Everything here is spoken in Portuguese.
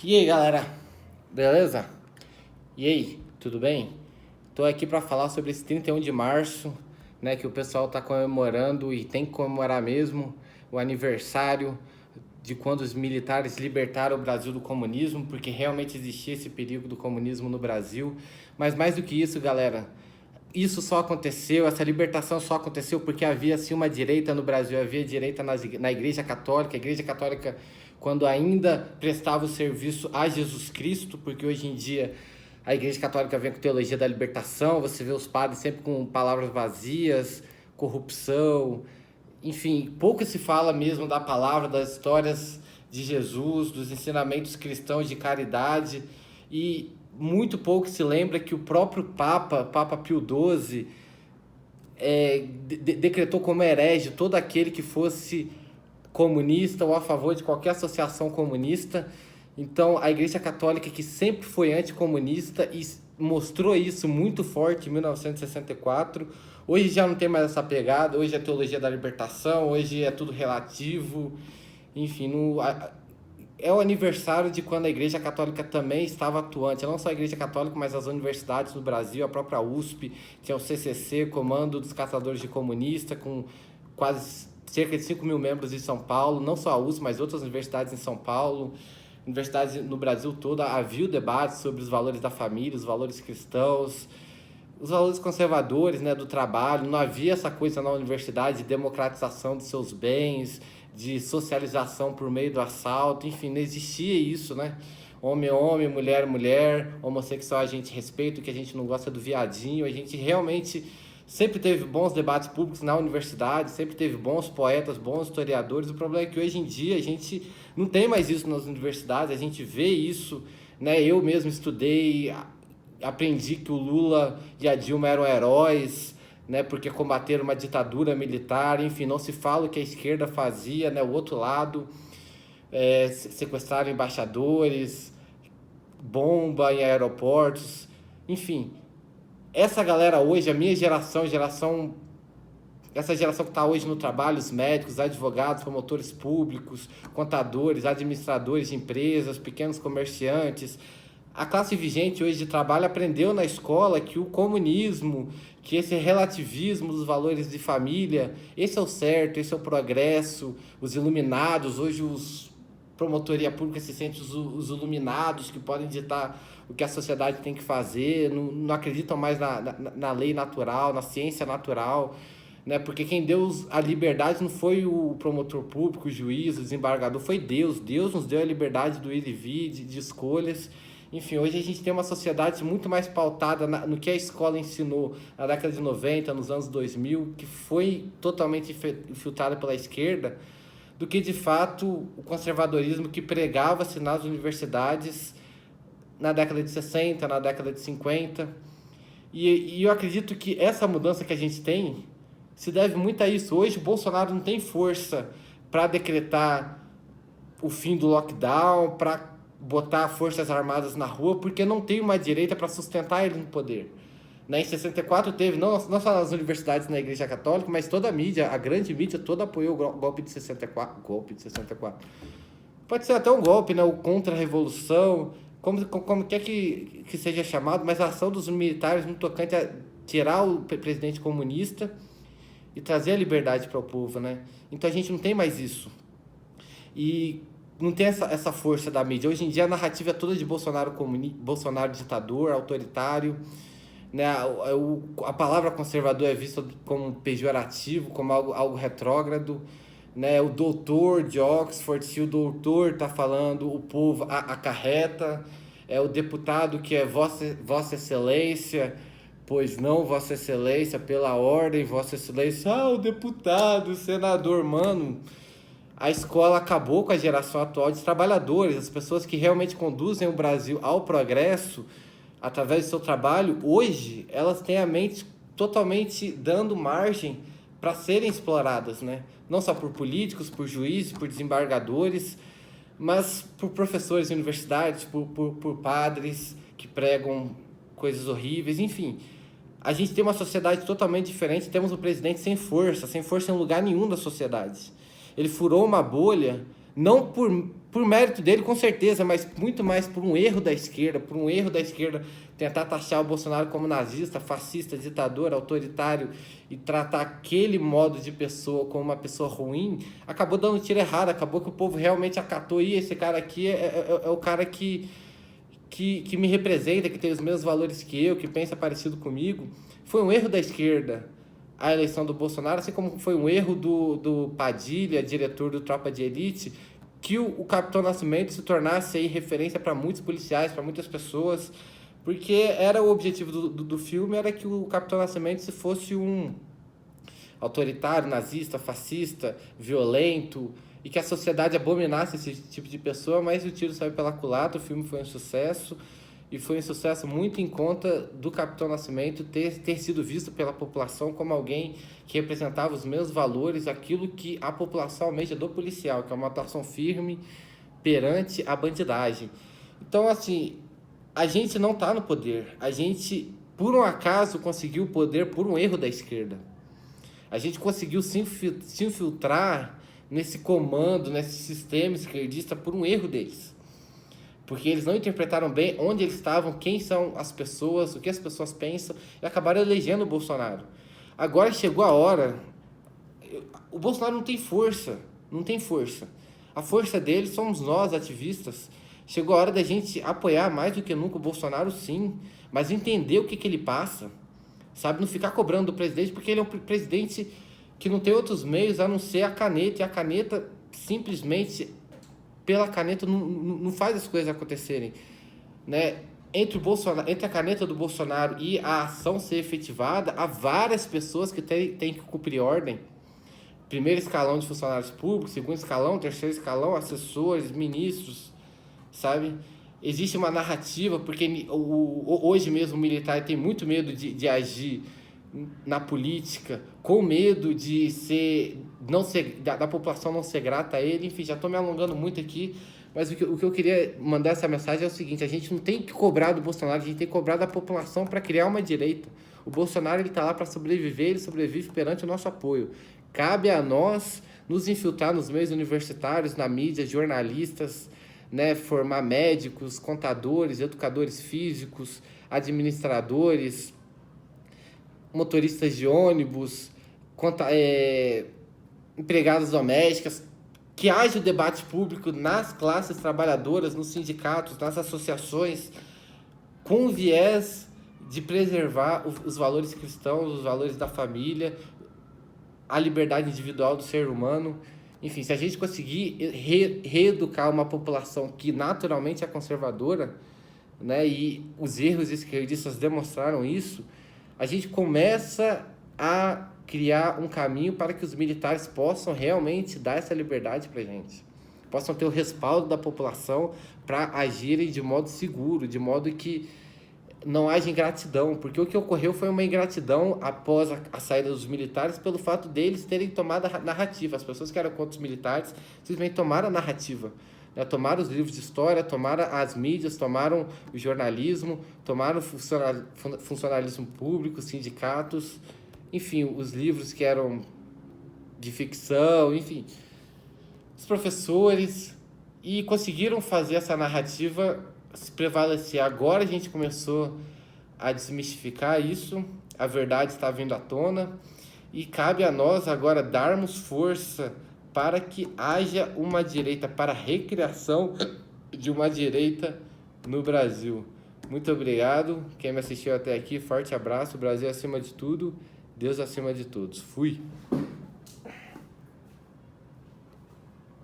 E aí, galera? Beleza? E aí, tudo bem? Tô aqui para falar sobre esse 31 de março, né, que o pessoal tá comemorando e tem que comemorar mesmo o aniversário de quando os militares libertaram o Brasil do comunismo, porque realmente existia esse perigo do comunismo no Brasil. Mas mais do que isso, galera, isso só aconteceu, essa libertação só aconteceu porque havia sim uma direita no Brasil, havia direita na Igreja Católica, a Igreja Católica quando ainda prestava o serviço a Jesus Cristo, porque hoje em dia a Igreja Católica vem com teologia da libertação, você vê os padres sempre com palavras vazias, corrupção, enfim, pouco se fala mesmo da palavra, das histórias de Jesus, dos ensinamentos cristãos de caridade, e muito pouco se lembra que o próprio Papa Pio XII, decretou como herege todo aquele que fosse comunista ou a favor de qualquer associação comunista. Então, a Igreja Católica, que sempre foi anticomunista e mostrou isso muito forte em 1964, hoje já não tem mais essa pegada, hoje é teologia da libertação, hoje é tudo relativo, enfim, é o aniversário de quando a Igreja Católica também estava atuante, não só a Igreja Católica, mas as universidades no Brasil, a própria USP, que é o CCC, Comando dos Caçadores de Comunista, com quase cerca de 5 mil membros em São Paulo, não só a USP, mas outras universidades em São Paulo, universidades no Brasil todo, havia o debate sobre os valores da família, os valores cristãos, os valores conservadores, né, do trabalho. Não havia essa coisa na universidade de democratização dos seus bens, de socialização por meio do assalto, enfim, não existia isso, né? Homem é homem, mulher é mulher, homossexual a gente respeita, o que a gente não gosta é do viadinho. A gente realmente sempre teve bons debates públicos na universidade, sempre teve bons poetas, bons historiadores. O problema é que hoje em dia a gente não tem mais isso nas universidades, a gente vê isso, né? Eu mesmo estudei, aprendi que o Lula e a Dilma eram heróis, né, porque combateram uma ditadura militar, enfim, não se fala o que a esquerda fazia, né, o outro lado, sequestraram embaixadores, bomba em aeroportos, enfim. Essa galera hoje, a minha geração, essa geração que está hoje no trabalho, os médicos, advogados, promotores públicos, contadores, administradores de empresas, pequenos comerciantes, a classe vigente hoje de trabalho aprendeu na escola que o comunismo, que esse relativismo dos valores de família, esse é o certo, esse é o progresso, os iluminados, hoje os promotoria pública se sente os iluminados que podem ditar o que a sociedade tem que fazer, não acreditam mais na lei natural, na ciência natural, né? Porque quem deu a liberdade não foi o promotor público, o juiz, o desembargador, foi Deus. Deus nos deu a liberdade do ir e vir, de escolhas. Enfim, hoje a gente tem uma sociedade muito mais pautada no que a escola ensinou na década de 90, nos anos 2000, que foi totalmente infiltrada pela esquerda, do que de fato o conservadorismo que pregava-se nas universidades na década de 60, na década de 50. E eu acredito que essa mudança que a gente tem se deve muito a isso. Hoje o Bolsonaro não tem força para decretar o fim do lockdown, para botar forças armadas na rua, porque não tem uma direita para sustentar ele no poder. Né? Em 64 teve, não só nas universidades, na Igreja Católica, mas toda a mídia, a grande mídia toda apoiou o golpe de 64. Golpe de 64. Pode ser até um golpe, né? O contra-revolução, como quer que seja chamado, mas a ação dos militares no tocante a tirar o presidente comunista e trazer a liberdade para o povo, né? Então a gente não tem mais isso. E não tem essa força da mídia. Hoje em dia a narrativa é toda de Bolsonaro ditador, autoritário, né? A palavra conservador é vista como pejorativo, como algo retrógrado, né? O doutor de Oxford, se o doutor está falando, o povo acarreta, o deputado que é Vossa Excelência, pois não, Vossa Excelência, pela ordem, Vossa Excelência, o deputado, o senador, mano. A escola acabou com a geração atual de trabalhadores, as pessoas que realmente conduzem o Brasil ao progresso através do seu trabalho. Hoje, elas têm a mente totalmente dando margem para serem exploradas, né? Não só por políticos, por juízes, por desembargadores, mas por professores de universidades, por padres que pregam coisas horríveis, enfim. A gente tem uma sociedade totalmente diferente, temos um presidente sem força em lugar nenhum da sociedade. Ele furou uma bolha, não por mérito dele, com certeza, mas muito mais por um erro da esquerda, tentar taxar o Bolsonaro como nazista, fascista, ditador, autoritário e tratar aquele modo de pessoa como uma pessoa ruim, acabou dando um tiro errado, acabou que o povo realmente acatou, e esse cara aqui é o cara que me representa, que tem os mesmos valores que eu, que pensa parecido comigo. Foi um erro da esquerda a eleição do Bolsonaro, assim como foi um erro do Padilha, diretor do Tropa de Elite, que o Capitão Nascimento se tornasse aí referência para muitos policiais, para muitas pessoas, porque era o objetivo do filme, era que o Capitão Nascimento se fosse um autoritário, nazista, fascista, violento, e que a sociedade abominasse esse tipo de pessoa, mas o tiro saiu pela culatra, o filme foi um sucesso, e foi um sucesso muito em conta do Capitão Nascimento ter sido visto pela população como alguém que representava os mesmos valores, aquilo que a população almeja do policial, que é uma atuação firme perante a bandidagem. Então, assim, a gente não está no poder, a gente, por um acaso, conseguiu o poder por um erro da esquerda. A gente conseguiu se infiltrar nesse comando, nesse sistema esquerdista por um erro deles. Porque eles não interpretaram bem onde eles estavam, quem são as pessoas, o que as pessoas pensam, e acabaram elegendo o Bolsonaro. Agora chegou a hora, o Bolsonaro não tem força, A força dele somos nós, ativistas. Chegou a hora da gente apoiar mais do que nunca o Bolsonaro, sim, mas entender o que ele passa, sabe? Não ficar cobrando do presidente, porque ele é um presidente que não tem outros meios a não ser a caneta, e a caneta simplesmente... pela caneta não faz as coisas acontecerem, né? Entre a caneta do Bolsonaro e a ação ser efetivada, há várias pessoas que têm que cumprir ordem. Primeiro escalão de funcionários públicos, segundo escalão, terceiro escalão, assessores, ministros, sabe? Existe uma narrativa, porque hoje mesmo o militar tem muito medo de agir na política, com medo da população não ser grata a ele. Enfim, já estou me alongando muito aqui, mas o que eu queria mandar essa mensagem é o seguinte: a gente não tem que cobrar do Bolsonaro, a gente tem que cobrar da população para criar uma direita. O Bolsonaro está lá para sobreviver, ele sobrevive perante o nosso apoio. Cabe a nós nos infiltrar nos meios universitários, na mídia, jornalistas, né, formar médicos, contadores, educadores físicos, administradores, motoristas de ônibus, empregadas domésticas, que haja o debate público nas classes trabalhadoras, nos sindicatos, nas associações, com o viés de preservar os valores cristãos, os valores da família, a liberdade individual do ser humano. Enfim, se a gente conseguir reeducar uma população que naturalmente é conservadora, né, e os erros esquerdistas demonstraram isso, a gente começa a criar um caminho para que os militares possam realmente dar essa liberdade para a gente, possam ter o respaldo da população para agirem de modo seguro, de modo que não haja ingratidão, porque o que ocorreu foi uma ingratidão após a saída dos militares pelo fato deles terem tomado a narrativa. As pessoas que eram contra os militares simplesmente tomaram a narrativa, né? Tomaram os livros de história, tomaram as mídias, tomaram o jornalismo, tomaram o funcionalismo público, sindicatos, enfim, os livros que eram de ficção, enfim, os professores, e conseguiram fazer essa narrativa se prevalecer. Agora a gente começou a desmistificar isso, a verdade está vindo à tona, e cabe a nós agora darmos força para que haja uma direita, para a recriação de uma direita no Brasil. Muito obrigado, quem me assistiu até aqui, forte abraço, Brasil acima de tudo, Deus acima de todos. Fui!